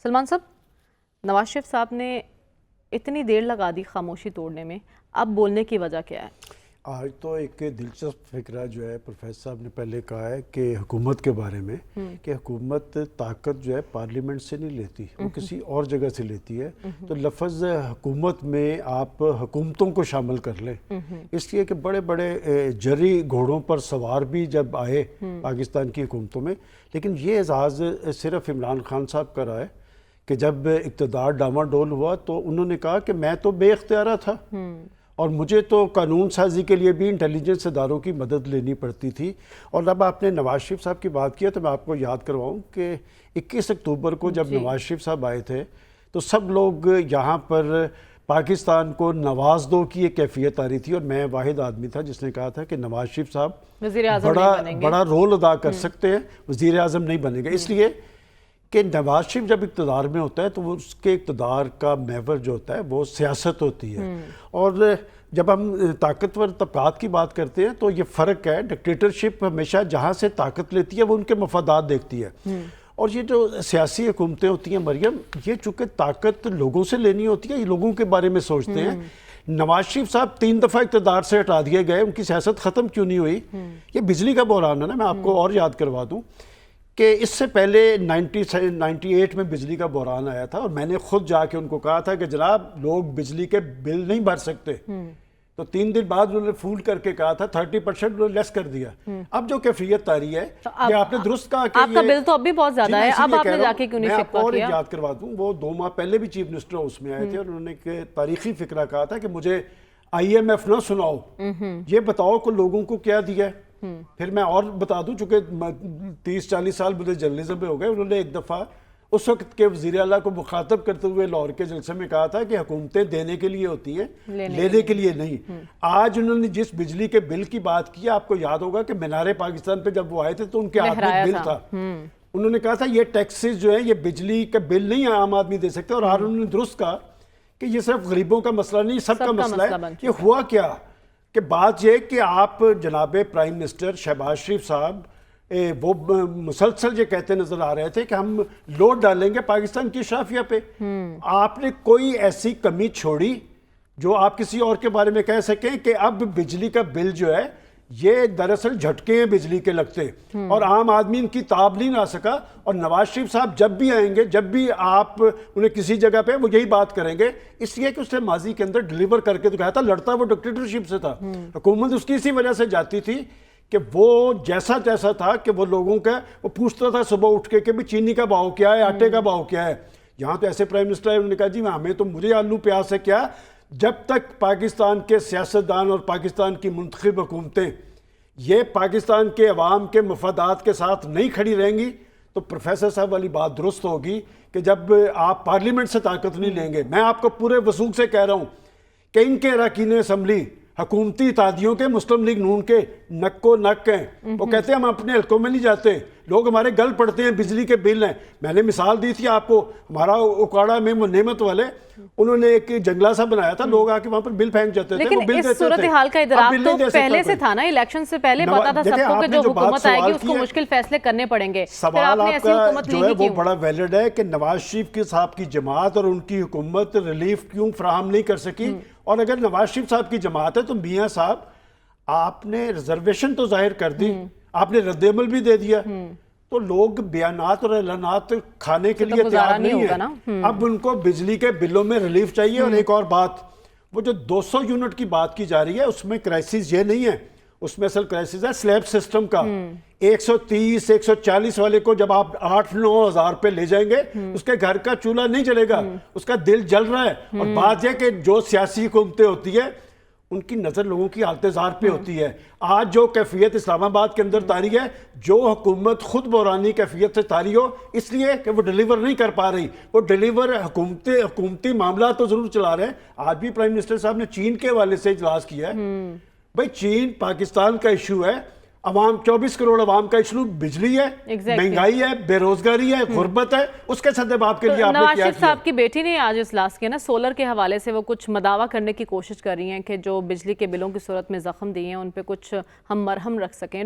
سلمان صاحب، نواز شریف صاحب نے اتنی دیر لگا دی خاموشی توڑنے میں، اب بولنے کی وجہ کیا ہے؟ آج تو ایک دلچسپ فکرہ جو ہے پروفیسر صاحب نے پہلے کہا ہے کہ حکومت کے بارے میں کہ حکومت طاقت جو ہے پارلیمنٹ سے نہیں لیتی، وہ کسی اور جگہ سے لیتی ہے۔ تو لفظ حکومت میں آپ حکومتوں کو شامل کر لیں، اس لیے کہ بڑے بڑے جری گھوڑوں پر سوار بھی جب آئے پاکستان کی حکومتوں میں، لیکن یہ اعزاز صرف عمران خان صاحب کا رہا ہے کہ جب اقتدار ڈاواڈول ہوا تو انہوں نے کہا کہ میں تو بے اختیارہ تھا اور مجھے تو قانون سازی کے لیے بھی انٹیلیجنس اداروں کی مدد لینی پڑتی تھی۔ اور جب آپ نے نواز شریف صاحب کی بات کیا تو میں آپ کو یاد کرواؤں کہ 21 اکتوبر کو جب نواز شریف صاحب آئے تھے تو سب لوگ یہاں پر پاکستان کو نواز دو کی ایک کیفیت آ رہی تھی، اور میں واحد آدمی تھا جس نے کہا تھا کہ نواز شریف صاحب بڑا رول ادا کر سکتے ہیں، وزیر اعظم نہیں بنے گا، اس لیے کہ نواز شریف جب اقتدار میں ہوتا ہے تو اس کے اقتدار کا محور جو ہوتا ہے وہ سیاست ہوتی ہے۔ اور جب ہم طاقتور طبقات کی بات کرتے ہیں تو یہ فرق ہے، ڈکٹیٹرشپ ہمیشہ جہاں سے طاقت لیتی ہے وہ ان کے مفادات دیکھتی ہے، اور یہ جو سیاسی حکومتیں ہوتی ہیں مریم، یہ چونکہ طاقت لوگوں سے لینی ہوتی ہے، یہ لوگوں کے بارے میں سوچتے ہیں۔ نواز شریف صاحب 3 دفعہ اقتدار سے ہٹا دیے گئے، ان کی سیاست ختم کیوں نہیں ہوئی؟ یہ بجلی کا بحران ہے نا، میں آپ کو اور یاد کروا دوں کہ اس سے پہلے 98 میں بجلی کا بحران آیا تھا، اور میں نے خود جا کے ان کو کہا تھا کہ جناب لوگ بجلی کے بل نہیں بھر سکتے، تو 3 دن بعد انہوں نے فول کر کے کہا تھا 30% انہوں نے لیس کر دیا۔ اب جو کیفیت آ رہی ہے، یہ آپ نے درست کہا کہ آپ کا بل تو اب بھی بہت زیادہ ہے، اب آپ نے جا کے کیوں نہیں شکوہ کیا؟ میں آپ کو اور یاد کروا دوں، وہ 2 ماہ پہلے بھی چیف منسٹر ہاؤس میں آئے تھے اور انہوں نے ایک تاریخی فکرہ کہا تھا کہ مجھے IMF نہ سناؤ، یہ بتاؤ کہ لوگوں کو کیا دیا ہے۔ پھر میں اور بتا دوں، چونکہ 30-40 سال مجھے جرنلزم میں ہو گئے، انہوں نے ایک دفعہ اس وقت کے وزیر اعلیٰ کو مخاطب کرتے ہوئے لاہور کے جلسے میں کہا تھا کہ حکومتیں دینے کے لیے ہوتی ہیں، لینے کے لیے نہیں۔ آج انہوں نے جس بجلی کے بل کی بات کی، آپ کو یاد ہوگا کہ مینار پاکستان پہ جب وہ آئے تھے تو ان کے ہاتھ میں بل تھا، انہوں نے کہا تھا یہ ٹیکسز جو ہیں یہ بجلی کا بل نہیں عام آدمی دے سکتے، اور انہوں نے درست کہا کہ یہ صرف غریبوں کا مسئلہ نہیں، سب کا مسئلہ ہے۔ یہ ہوا کیا کہ بات یہ کہ آپ جناب پرائم منسٹر شہباز شریف صاحب وہ مسلسل یہ کہتے نظر آ رہے تھے کہ ہم لوڈ ڈالیں گے پاکستان کی اشرافیہ پہ۔ آپ نے کوئی ایسی کمی چھوڑی جو آپ کسی اور کے بارے میں کہہ سکیں کہ اب بجلی کا بل جو ہے یہ دراصل جھٹکے ہیں بجلی کے لگتے، اور عام آدمی ان کی تاب نہیں لا سکا۔ اور نواز شریف صاحب جب بھی آئیں گے، جب بھی آپ انہیں کسی جگہ پہ وہ یہی بات کریں گے، اس لیے کہ اس نے ماضی کے اندر ڈیلیور کر کے دکھایا تھا۔ لڑتا وہ ڈکٹیٹرشپ سے تھا، حکومت اس کی اسی وجہ سے جاتی تھی کہ وہ جیسا تھا کہ وہ لوگوں کا وہ پوچھتا تھا صبح اٹھ کے کہ بھی چینی کا بھاؤ کیا ہے، آٹے کا بھاؤ کیا ہے۔ یہاں تو ایسے پرائم منسٹر ہے، انہوں نے کہا جی ہمیں تو مجھے آلو پیاز سے کیا، جب تک پاکستان کے سیاستدان اور پاکستان کی منتخب حکومتیں یہ پاکستان کے عوام کے مفادات کے ساتھ نہیں کھڑی رہیں گی تو پروفیسر صاحب والی بات درست ہوگی کہ جب آپ پارلیمنٹ سے طاقت نہیں لیں گے۔ میں آپ کو پورے وثوق سے کہہ رہا ہوں کہ ان کے اراکین اسمبلی حکومتی اتحادیوں کے، مسلم لیگ نون کے نک کو نک ہیں، وہ کہتے ہیں ہم اپنے حلقوں میں نہیں جاتے، لوگ ہمارے گل پڑتے ہیں، بجلی کے بل ہیں۔ میں نے مثال دی تھی آپ کو، ہمارا اکاڑا میں وہ نعمت والے، انہوں نے ایک جنگلہ سا بنایا تھا، لوگ آ کے وہاں پر بل پھینک جاتے تھے، وہ بل دیتے تھے۔ لیکن اس صورتحال کا ادراک تو پہلے سے تھا نا، الیکشن سے پہلے پتا تھا سب کو کہ جو حکومت آئے گی اس کو مشکل فیصلے کرنے پڑیں گے۔ سوال آپ کا جو ہے وہ بڑا ویلڈ ہے کہ نواز شریف کے صاحب کی جماعت اور ان کی حکومت ریلیف کیوں فراہم نہیں کر سکی، اور اگر نواز شریف صاحب کی جماعت ہے تو میاں صاحب آپ نے ریزرویشن تو ظاہر کر دی، آپ نے رد عمل بھی دے دیا، تو لوگ بیانات اور اعلانات کھانے کے لیے تیار نہیں ہیں۔ اب ان کو بجلی کے بلوں میں ریلیف چاہیے۔ اور ایک اور بات، وہ جو 200 یونٹ کی بات کی جا رہی ہے اس میں کرائسس یہ نہیں ہے، اس میں اصل کرائسس ہے سلیب سسٹم کا۔ 130 140 والے کو جب آپ 8-9 ہزار پہ لے جائیں گے، اس کے گھر کا چولہا نہیں جلے گا، اس کا دل جل رہا ہے۔ اور بات یہ کہ جو سیاسی حکومتیں ہوتی ہے ان کی نظر لوگوں کی حالت زار پہ ہوتی ہے۔ آج جو کیفیت اسلام آباد کے اندر طاری ہے، جو حکومت خود بحرانی کیفیت سے طاری ہو، اس لیے کہ وہ ڈیلیور نہیں کر پا رہی، وہ ڈیلیور حکومتی معاملات تو ضرور چلا رہے ہیں۔ آج بھی پرائم منسٹر صاحب نے چین کے حوالے سے اجلاس کیا ہے۔ بھائی چین پاکستان کا ایشو ہے، عوام 24 کروڑ عوام کا ایشو بجلی ہے، مہنگائی ہے، بے روزگاری ہے، غربت ہے، اس کے صدب آپ کے لیے آپ نے کیا کیا؟ نواز شریف صاحب کی بیٹی نے آج اجلاس کیا نا، سولر کے حوالے سے وہ کچھ مداوا کرنے کی کوشش کر رہی ہیں کہ جو بجلی کے بلوں کی صورت میں زخم دیے ہیں ان پہ کچھ ہم مرہم رکھ سکیں۔